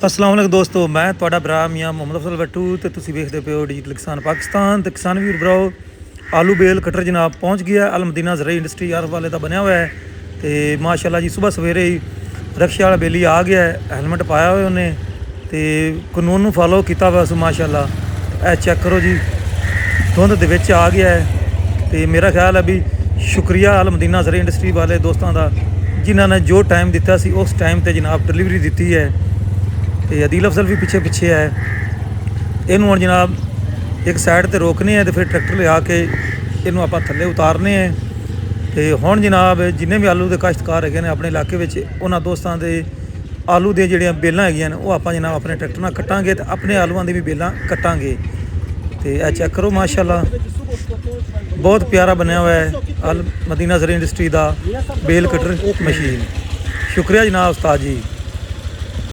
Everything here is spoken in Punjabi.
अस्सलाम वालेकुम दोस्तों, मैं ਤੁਹਾਡਾ ਭਰਾ ਮੀਆਂ ਮੁਹੰਮਦ ਅਫਜ਼ਲ ਬੱਟੂ ਤੇ ਤੁਸੀਂ ਵੇਖਦੇ ਪਿਓ ਡਿਜੀਟਲ ਕਿਸਾਨ ਪਾਕਿਸਤਾਨ। ਤੇ ਕਿਸਾਨ ਵੀਰ ਭਰਾਓ, ਆਲੂ ਬੇਲ ਕਟਰ ਜਨਾਬ ਪਹੁੰਚ ਗਿਆ ਅਲ ਮਦੀਨਾ ਜ਼ਰਈ ਇੰਡਸਟਰੀ ਆਰ ਵਾਲੇ ਦਾ ਬਣਿਆ ਹੋਇਆ ਹੈ। ਤੇ ਮਾਸ਼ਾਅੱਲਾ ਜੀ ਸਵੇਰ ਸਵੇਰੇ ਹੀ ਰਕਸ਼ਾ ਵਾਲਾ ਬੇਲੀ ਆ ਗਿਆ ਹੈ, ਹੈਲਮਟ ਪਾਇਆ ਹੋਇਆ ਉਹਨੇ ਤੇ ਕਾਨੂੰਨ ਨੂੰ ਫਾਲੋ ਕੀਤਾ ਵਾ ਸੋ ਮਾਸ਼ਾਅੱਲਾ। ਇਹ ਚੈੱਕ ਕਰੋ ਜੀ, ਧੁੰਦ ਦੇ ਵਿੱਚ ਆ ਗਿਆ ਹੈ। ਤੇ ਮੇਰਾ ਖਿਆਲ ਹੈ ਵੀ ਸ਼ੁਕਰੀਆ ਅਲ ਮਦੀਨਾ ਜ਼ਰਈ ਇੰਡਸਟਰੀ ਵਾਲੇ ਦੋਸਤਾਂ ਦਾ, ਜਿਨ੍ਹਾਂ ਨੇ ਜੋ ਟਾਈਮ ਦਿੱਤਾ ਸੀ ਉਸ ਟਾਈਮ ਤੇ ਜਨਾਬ ਡਿਲੀਵਰੀ ਦਿੱਤੀ ਹੈ। ਤੇ ਅਦੀਲ ਅਫਜ਼ਲ ਵੀ ਪਿੱਛੇ ਹੈ। ਇਹਨੂੰ ਹੁਣ ਜਨਾਬ ਇੱਕ ਸਾਈਡ ਤੇ ਰੋਕਨੇ ਹੈ ਤੇ ਫਿਰ ਟਰੈਕਟਰ ਲਿਆ ਕੇ ਇਹਨੂੰ ਆਪਾਂ ਥੱਲੇ ਉਤਾਰਨੇ ਹੈ। ਤੇ ਹੁਣ ਜਨਾਬ ਜਿੰਨੇ ਵੀ ਆਲੂ ਦੇ ਕਾਸ਼ਤਕਾਰ ਹੈਗੇ ਨੇ ਆਪਣੇ ਇਲਾਕੇ ਵਿੱਚ, ਉਹਨਾਂ ਦੋਸਤਾਂ ਦੇ ਆਲੂ ਦੀਆਂ ਜਿਹੜੀਆਂ ਬੇਲਾਂ ਹੈਗੀਆਂ ਨੇ ਉਹ ਆਪਾਂ ਜਨਾਬ ਆਪਣੇ ਟਰੈਕਟਰ ਨਾਲ ਕੱਟਾਂਗੇ ਤੇ ਆਪਣੇ ਆਲੂਆਂ ਦੀ ਵੀ ਬੇਲਾਂ ਕੱਟਾਂਗੇ। ਤੇ ਇਹ ਚੈੱਕ ਕਰੋ ਮਾਸ਼ਾਅੱਲਾ, ਬਹੁਤ ਪਿਆਰਾ ਬਣਿਆ ਹੋਇਆ ਹੈ ਅਲ ਮਦੀਨਾ ਜ਼ਰਈ ਇੰਡਸਟਰੀ ਦਾ ਬੇਲ ਕਟਰ ਮਸ਼ੀਨ। ਸ਼ੁਕਰੀਆ ਜਨਾਬ ਉਸਤਾਦ ਜੀ।